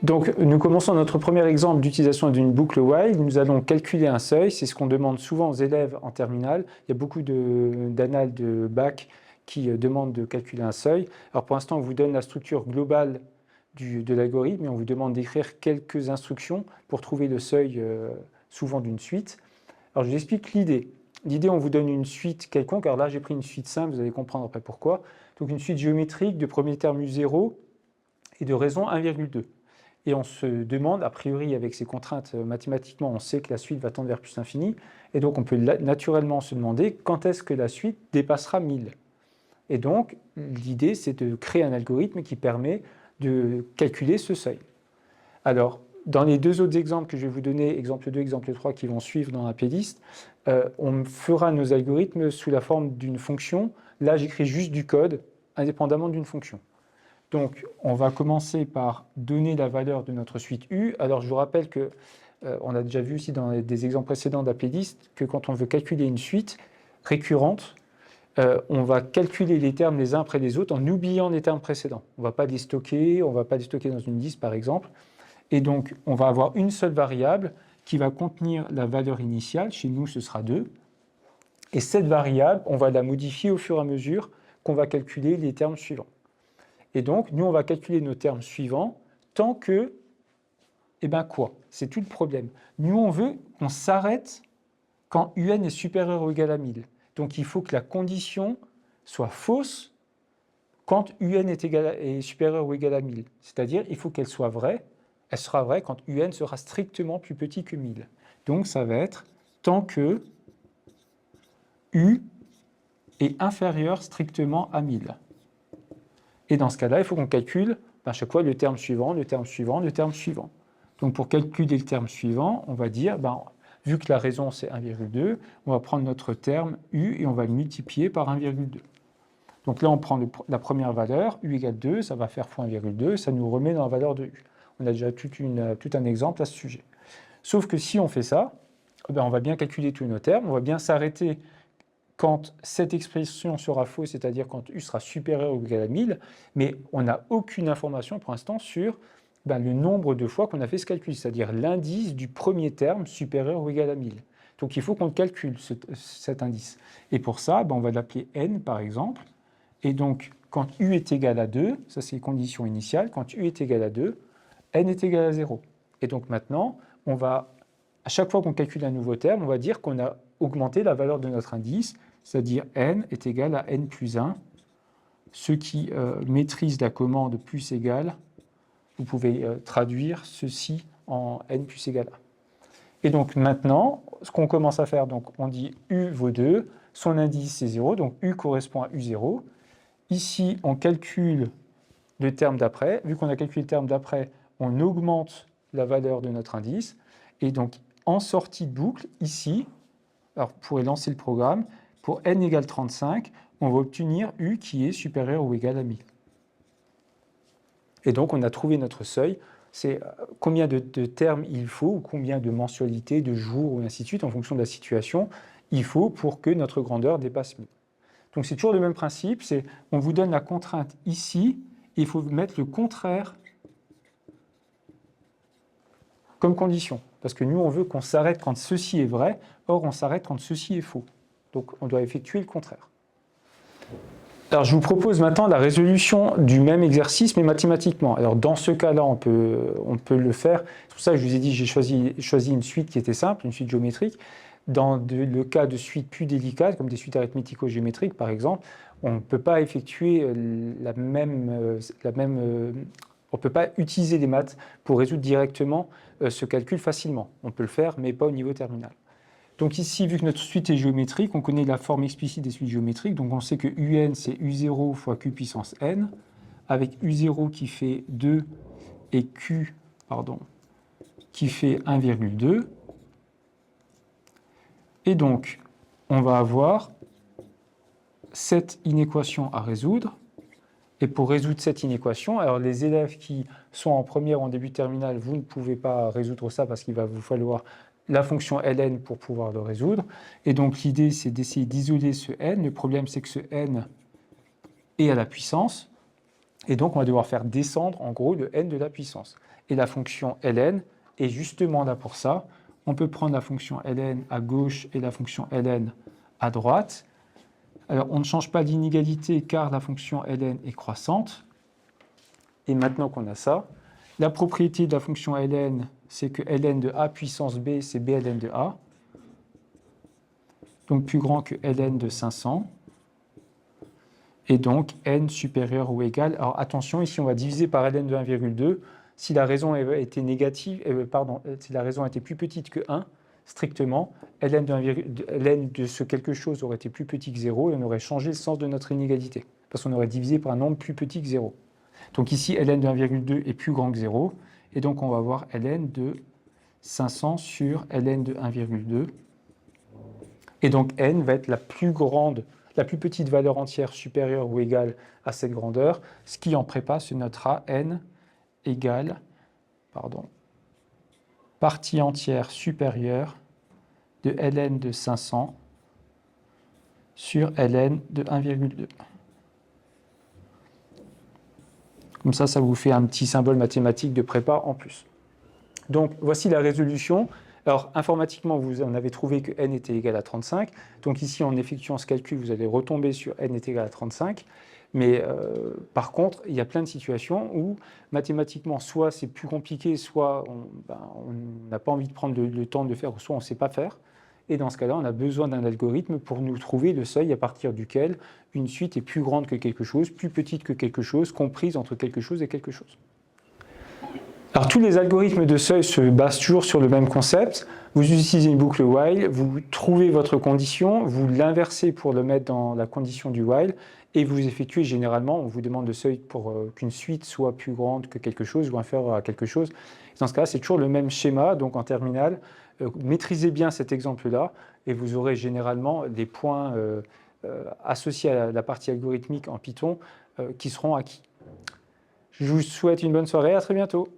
Donc, nous commençons notre premier exemple d'utilisation d'une boucle while. Nous allons calculer un seuil. C'est ce qu'on demande souvent aux élèves en terminale. Il y a beaucoup d'annales de bac qui demandent de calculer un seuil. Alors, pour l'instant, on vous donne la structure globale de l'algorithme et on vous demande d'écrire quelques instructions pour trouver le seuil, souvent d'une suite. Alors, je vous explique l'idée. L'idée, on vous donne une suite quelconque. Alors là, j'ai pris une suite simple, vous allez comprendre après pourquoi. Donc, une suite géométrique de premier terme U0 et de raison 1,2. Et on se demande, a priori, avec ces contraintes mathématiquement, on sait que la suite va tendre vers plus l'infini, et donc on peut naturellement se demander quand est-ce que la suite dépassera 1000. Et donc, l'idée, c'est de créer un algorithme qui permet de calculer ce seuil. Alors, dans les deux autres exemples que je vais vous donner, exemple 2, exemple 3, qui vont suivre dans la playlist, on fera nos algorithmes sous la forme d'une fonction. Là, j'écris juste du code, indépendamment d'une fonction. Donc, on va commencer par donner la valeur de notre suite U. Alors, je vous rappelle que, on a déjà vu aussi dans des exemples précédents de la playlist, que quand on veut calculer une suite récurrente, on va calculer les termes les uns après les autres en oubliant les termes précédents. On ne va pas les stocker, on ne va pas les stocker dans une liste, par exemple. Et donc, on va avoir une seule variable qui va contenir la valeur initiale. Chez nous, ce sera 2. Et cette variable, on va la modifier au fur et à mesure qu'on va calculer les termes suivants. Et donc, nous, on va calculer nos termes suivants tant que, eh bien quoi? C'est tout le problème. Nous, on veut qu'on s'arrête quand UN est supérieur ou égal à 1000. Donc, il faut que la condition soit fausse quand UN est supérieur ou égal à 1000. C'est-à-dire, il faut qu'elle soit vraie. Elle sera vraie quand UN sera strictement plus petit que 1000. Donc, ça va être tant que U est inférieur strictement à 1000. Et dans ce cas-là, il faut qu'on calcule à chaque fois le terme suivant, le terme suivant, le terme suivant. Donc pour calculer le terme suivant, on va dire, vu que la raison c'est 1,2, on va prendre notre terme U et on va le multiplier par 1,2. Donc là, on prend la première valeur, U égale 2, ça va faire fois 1,2, ça nous remet dans la valeur de U. On a déjà tout un exemple à ce sujet. Sauf que si on fait ça, on va bien calculer tous nos termes, on va bien s'arrêter quand cette expression sera fausse, c'est-à-dire quand U sera supérieur ou égal à 1000, mais on n'a aucune information pour l'instant sur le nombre de fois qu'on a fait ce calcul, c'est-à-dire l'indice du premier terme supérieur ou égal à 1000. Donc il faut qu'on calcule cet indice. Et pour ça, on va l'appeler n par exemple. Et donc quand U est égal à 2, ça c'est les conditions initiales, quand U est égal à 2, n est égal à 0. Et donc maintenant, à chaque fois qu'on calcule un nouveau terme, on va dire qu'on a augmenté la valeur de notre indice, c'est-à-dire n est égal à n plus 1. Ceux qui maîtrisent la commande plus égale, vous pouvez traduire ceci en n plus égal 1. Et donc maintenant, ce qu'on commence à faire, donc on dit U vaut 2, son indice c'est 0, donc U correspond à U0. Ici, on calcule le terme d'après. Vu qu'on a calculé le terme d'après, on augmente la valeur de notre indice. Et donc, en sortie de boucle, ici, alors vous pourrez lancer le programme, pour n égale 35, on va obtenir U qui est supérieur ou égal à 1000. Et donc, on a trouvé notre seuil. C'est combien de termes il faut, ou combien de mensualités, de jours, ou ainsi de suite, en fonction de la situation, il faut pour que notre grandeur dépasse 1000. Donc, c'est toujours le même principe. On vous donne la contrainte ici, et il faut mettre le contraire comme condition. Parce que nous, on veut qu'on s'arrête quand ceci est vrai, or on s'arrête quand ceci est faux. Donc, on doit effectuer le contraire. Alors, je vous propose maintenant la résolution du même exercice, mais mathématiquement. Alors, dans ce cas-là, on peut le faire. C'est pour ça que je vous ai dit, j'ai choisi une suite qui était simple, une suite géométrique. Dans le cas de suites plus délicates, comme des suites arithmético-géométriques, par exemple, on ne peut pas effectuer on ne peut pas utiliser les maths pour résoudre directement ce calcul facilement. On peut le faire, mais pas au niveau terminal. Donc ici, vu que notre suite est géométrique, on connaît la forme explicite des suites géométriques, donc on sait que UN, c'est U0 fois Q puissance n, avec U0 qui fait 2 et Q, qui fait 1,2. Et donc, on va avoir cette inéquation à résoudre. Et pour résoudre cette inéquation, alors les élèves qui sont en première ou en début de terminale, vous ne pouvez pas résoudre ça parce qu'il va vous falloir la fonction ln pour pouvoir le résoudre. Et donc l'idée, c'est d'essayer d'isoler ce n. Le problème, c'est que ce n est à la puissance. Et donc, on va devoir faire descendre, en gros, le n de la puissance. Et la fonction ln est justement là pour ça. On peut prendre la fonction ln à gauche et la fonction ln à droite. Alors, on ne change pas d'inégalité car la fonction ln est croissante. Et maintenant qu'on a ça, la propriété de la fonction ln, c'est que ln de a puissance b, c'est bln de a. Donc plus grand que ln de 500. Et donc n supérieur ou égal. Alors attention, ici on va diviser par ln de 1,2. Si la raison était négative, si la raison était plus petite que 1, strictement, ln de ce quelque chose aurait été plus petit que 0 et on aurait changé le sens de notre inégalité, parce qu'on aurait divisé par un nombre plus petit que 0. Donc ici, ln de 1,2 est plus grand que 0, et donc on va avoir ln de 500 sur ln de 1,2. Et donc n va être la plus petite valeur entière supérieure ou égale à cette grandeur, ce qui en prépa se notera n égale, partie entière supérieure de ln de 500 sur ln de 1,2. Comme ça vous fait un petit symbole mathématique de prépa en plus. Donc voici la résolution. Alors, informatiquement, vous en avez trouvé que n était égal à 35. Donc ici, en effectuant ce calcul, vous allez retomber sur n est égal à 35. Mais par contre, il y a plein de situations où, mathématiquement, soit c'est plus compliqué, soit on n'a pas envie de prendre le temps de le faire, soit on ne sait pas faire. Et dans ce cas-là, on a besoin d'un algorithme pour nous trouver le seuil à partir duquel une suite est plus grande que quelque chose, plus petite que quelque chose, comprise entre quelque chose et quelque chose. Alors, tous les algorithmes de seuil se basent toujours sur le même concept. Vous utilisez une boucle while, vous trouvez votre condition, vous l'inversez pour le mettre dans la condition du while, et vous effectuez généralement, on vous demande de seuil pour qu'une suite soit plus grande que quelque chose ou inférieure à quelque chose. Dans ce cas-là, c'est toujours le même schéma, donc en terminale. Maîtrisez bien cet exemple-là, et vous aurez généralement des points associés à la partie algorithmique en Python qui seront acquis. Je vous souhaite une bonne soirée, à très bientôt.